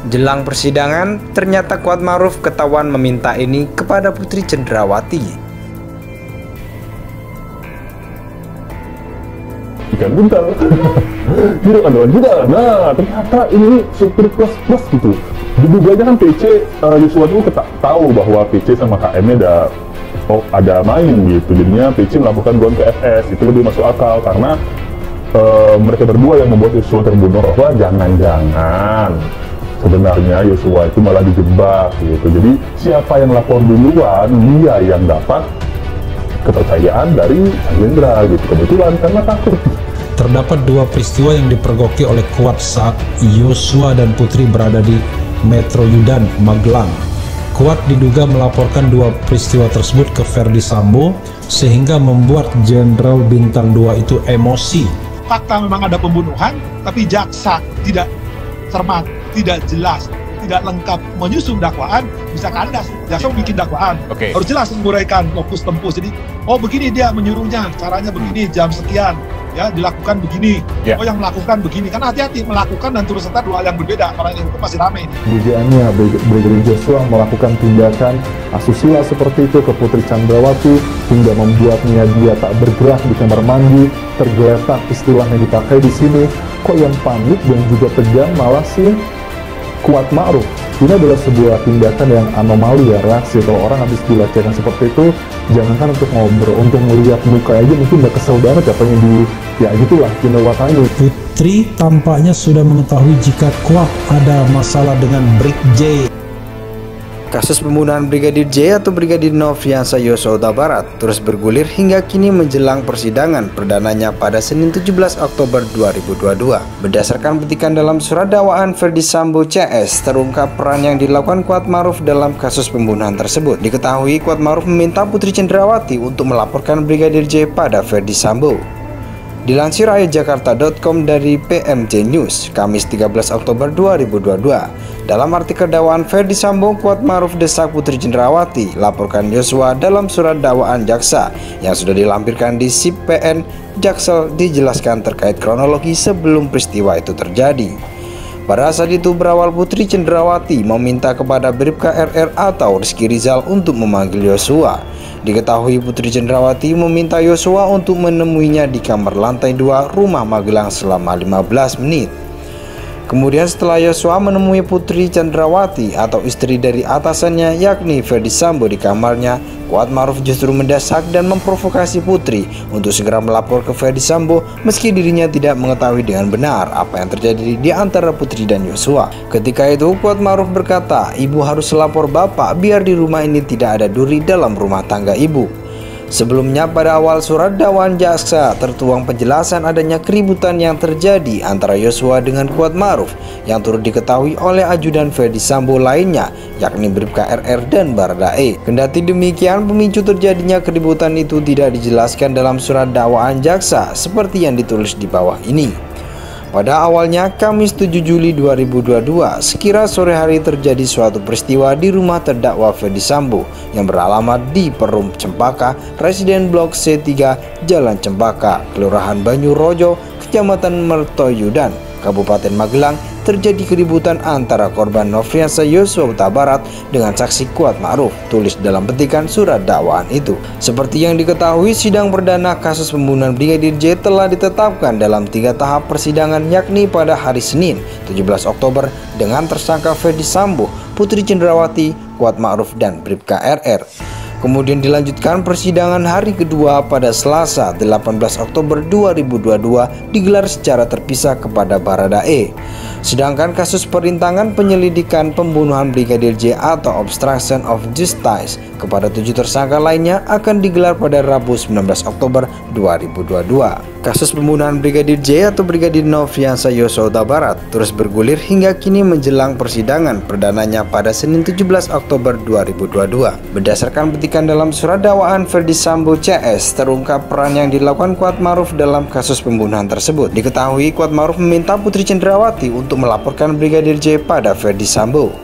Jelang persidangan, ternyata Kuatmaruf ketahuan meminta ini kepada Putri Cenderawati. Ikan buntal, tidak ada juga. Nah, ternyata ini super plus gitu. Diduganya kan PC, Yosua itu tahu bahwa PC sama KM-nya ada main gitu. Jadinya PC melakukan gol ke FS, itu lebih masuk akal karena mereka berdua yang membuat Yosua terbunuh. Wah, jangan-jangan sebenarnya Yosua itu malah dijebak gitu. Jadi siapa yang lapor duluan, dia yang dapat kepercayaan dari Hendra gitu. Kebetulan karena takut. Terdapat dua peristiwa yang dipergoki oleh Kuat saat Yosua dan Putri berada di Metro Yudan, Magelang. Kuat diduga melaporkan dua peristiwa tersebut ke Ferdi Sambo sehingga membuat Jenderal Bintang 2 itu emosi. Fakta memang ada pembunuhan, tapi jaksa tidak cermat, tidak jelas, tidak lengkap menyusun dakwaan, bisa kandas. Jaksa bikin dakwaan, harus jelas menguraikan lokus tempus. Jadi, oh begini dia menyuruhnya, caranya begini, jam sekian, ya dilakukan begini. Oh yang melakukan begini, kan hati-hati melakukan dan turut serta dua hal yang berbeda. Orang yang itu masih ramai. Dugaannya Brigadir Joshua melakukan tindakan asusila seperti itu ke Putri Cenderawati hingga membuatnya dia tak bergerak di kamar mandi, tergeletak istilahnya dipakai di sini. Kok yang panik dan juga tegang malah sih Kuatmaruf. Ini adalah sebuah tindakan yang anomali ya, reaksi kalau orang habis dilecehkan seperti itu, jangankan untuk ngobrol, untuk melihat muka aja mungkin udah kesel banget ya, pengen ya gitulah Cenderawati. Putri tampaknya sudah mengetahui jika Kuat ada masalah dengan Brig J. Kasus pembunuhan Brigadir J atau Brigadir Nofriansah Yosua Huta Barat terus bergulir hingga kini menjelang persidangan perdananya pada Senin 17 Oktober 2022. Berdasarkan petikan dalam surat dakwaan Ferdi Sambo CS, terungkap peran yang dilakukan Kuatmaruf dalam kasus pembunuhan tersebut. Diketahui Kuatmaruf meminta Putri Cenderawati untuk melaporkan Brigadir J pada Ferdi Sambo. Dilansir ayatjakarta.com dari PMJ News, Kamis 13 Oktober 2022. Dalam artikel dakwaan Ferdi Sambo, Kuatmaruf desak Putri Cenderawati laporkan Yosua dalam surat dakwaan jaksa yang sudah dilampirkan di SIP PN Jaksel, dijelaskan terkait kronologi sebelum peristiwa itu terjadi. Pada saat itu berawal Putri Cenderawati meminta kepada Bribka RR atau Rizky Rizal untuk memanggil Yosua. Diketahui Putri Cenderawati meminta Yosua untuk menemuinya di kamar lantai 2 rumah Magelang selama 15 menit. Kemudian setelah Yosua menemui Putri Cenderawati atau istri dari atasannya yakni Ferdi Sambo di kamarnya, Kuatmaruf justru mendesak dan memprovokasi Putri untuk segera melapor ke Ferdi Sambo meski dirinya tidak mengetahui dengan benar apa yang terjadi di antara Putri dan Yosua. Ketika itu Kuatmaruf berkata, "Ibu harus lapor bapak biar di rumah ini tidak ada duri dalam rumah tangga ibu." Sebelumnya pada awal surat dakwaan jaksa tertuang penjelasan adanya keributan yang terjadi antara Yosua dengan Kuatmaruf yang turut diketahui oleh ajudan Ferdi Sambo lainnya yakni Bribka RR dan Baradae. Kendati demikian, pemicu terjadinya keributan itu tidak dijelaskan dalam surat dakwaan jaksa seperti yang ditulis di bawah ini. Pada awalnya Kamis 7 Juli 2022, sekira sore hari terjadi suatu peristiwa di rumah terdakwa Ferdi Sambo yang beralamat di Perum Cempaka, Residen Blok C3, Jalan Cempaka, Kelurahan Banyurojo, Kecamatan Mertoyudan, Kabupaten Magelang. Terjadi keributan antara korban Nofriansah Yosua Huta Barat dengan saksi Kuatmaruf, tulis dalam petikan surat dakwaan itu. Seperti yang diketahui, sidang perdana kasus pembunuhan Brigadir J telah ditetapkan dalam 3 tahap persidangan, yakni pada hari Senin 17 Oktober dengan tersangka Ferdi Sambo, Putri Cenderawati, Kuatmaruf dan Bribka RR. Kemudian dilanjutkan persidangan hari kedua pada Selasa 18 Oktober 2022 digelar secara terpisah kepada Baradae. Sedangkan kasus perintangan penyelidikan pembunuhan Brigadir J atau obstruction of justice kepada 7 tersangka lainnya akan digelar pada Rabu 19 Oktober 2022. Kasus pembunuhan Brigadir J atau Brigadir Nofriansah Yosua Huta Barat terus bergulir hingga kini menjelang persidangan perdananya pada Senin 17 Oktober 2022. Berdasarkan petikan dalam surat dakwaan Ferdi Sambo CS, terungkap peran yang dilakukan Kuatmaruf dalam kasus pembunuhan tersebut. Diketahui Kuatmaruf meminta Putri Cenderawati untuk melaporkan Brigadir J pada Ferdi Sambo.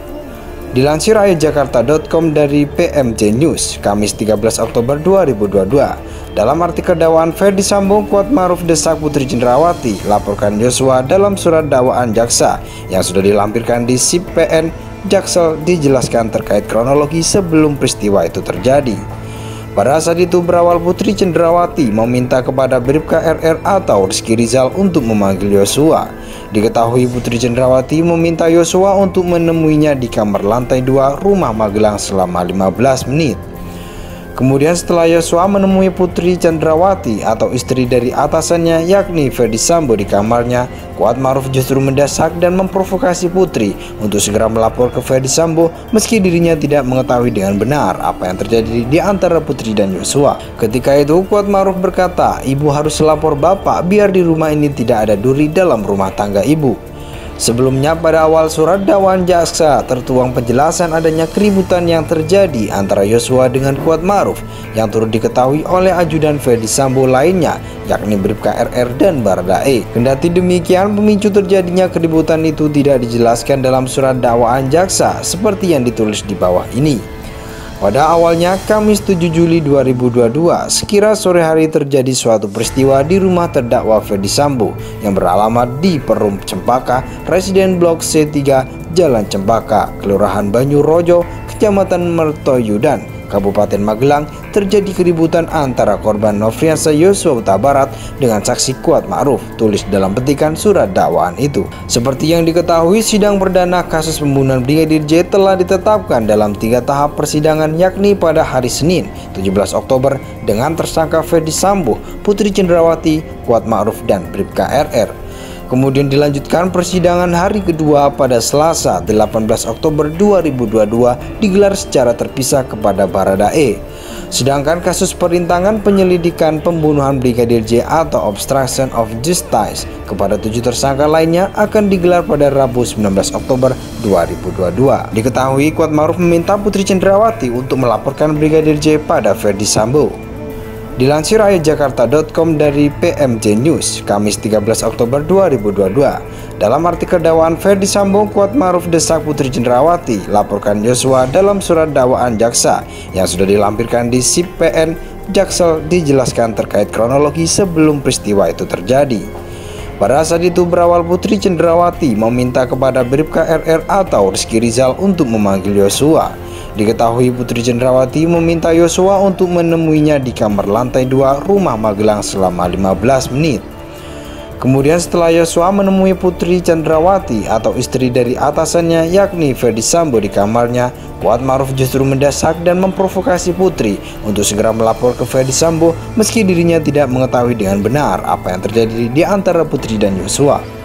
Dilansir ayatjakarta.com dari PMJ News, Kamis 13 Oktober 2022. Dalam artikel dakwaan Ferdi Sambo, Kuatmaruf desak Putri Cendrawati laporkan Yosua dalam surat dakwaan jaksa yang sudah dilampirkan di SIP PN Jaksel dijelaskan terkait kronologi sebelum peristiwa itu terjadi. Pada saat itu berawal Putri Cendrawati meminta kepada Bribka RR atau Rizky Rizal untuk memanggil Yosua. Diketahui Putri Cendrawati meminta Yosua untuk menemuinya di kamar lantai 2 rumah Magelang selama 15 menit. Kemudian setelah Yosua menemui Putri Cendrawati atau istri dari atasannya yakni Ferdi Sambo di kamarnya, Kuatmaruf justru mendesak dan memprovokasi Putri untuk segera melapor ke Ferdi Sambo meski dirinya tidak mengetahui dengan benar apa yang terjadi di antara Putri dan Yosua. Ketika itu Kuatmaruf berkata, "Ibu harus lapor bapak biar di rumah ini tidak ada duri dalam rumah tangga ibu." Sebelumnya pada awal surat dakwaan jaksa tertuang penjelasan adanya keributan yang terjadi antara Yosua dengan Kuatmaruf yang turut diketahui oleh ajudan Ferdi Sambo lainnya yakni Bribka RR dan Baradae. Kendati demikian, pemicu terjadinya keributan itu tidak dijelaskan dalam surat dakwaan jaksa seperti yang ditulis di bawah ini. Pada awalnya Kamis 7 Juli 2022, sekira sore hari terjadi suatu peristiwa di rumah terdakwa Ferdi Sambo yang beralamat di Perum Cempaka, Residen Blok C3, Jalan Cempaka, Kelurahan Banyurojo, Kecamatan Mertoyudan, Kabupaten Magelang. Terjadi keributan antara korban Nofriansah Yosua Huta Barat dengan saksi Kuatmaruf, tulis dalam petikan surat dakwaan itu. Seperti yang diketahui, sidang perdana kasus pembunuhan Brigadir J telah ditetapkan dalam 3 tahap persidangan, yakni pada hari Senin 17 Oktober dengan tersangka Ferdi Sambo, Putri Cendrawati, Kuatmaruf dan Bribka RR. Kemudian dilanjutkan persidangan hari kedua pada Selasa 18 Oktober 2022 digelar secara terpisah kepada Baradae. Sedangkan kasus perintangan penyelidikan pembunuhan Brigadir J atau obstruction of justice kepada 7 tersangka lainnya akan digelar pada Rabu 19 Oktober 2022. Diketahui Kuatmaruf meminta Putri Cendrawati untuk melaporkan Brigadir J pada Ferdi Sambo. Dilansir ayatjakarta.com dari PMJ News, Kamis 13 Oktober 2022. Dalam artikel dakwaan Ferdi Sambo, Kuatmaruf desak Putri Cendrawati laporkan Yosua dalam surat dakwaan jaksa yang sudah dilampirkan di SIP PN Jaksel dijelaskan terkait kronologi sebelum peristiwa itu terjadi. Pada saat itu berawal Putri Cendrawati meminta kepada Bribka RR atau Rizky Rizal untuk memanggil Yosua. Diketahui Putri Cendrawati meminta Yosua untuk menemuinya di kamar lantai 2 rumah Magelang selama 15 menit. Kemudian setelah Yosua menemui Putri Cendrawati atau istri dari atasannya yakni Ferdi Sambo di kamarnya, Kuatmaruf justru mendesak dan memprovokasi Putri untuk segera melapor ke Ferdi Sambo meski dirinya tidak mengetahui dengan benar apa yang terjadi di antara Putri dan Yosua.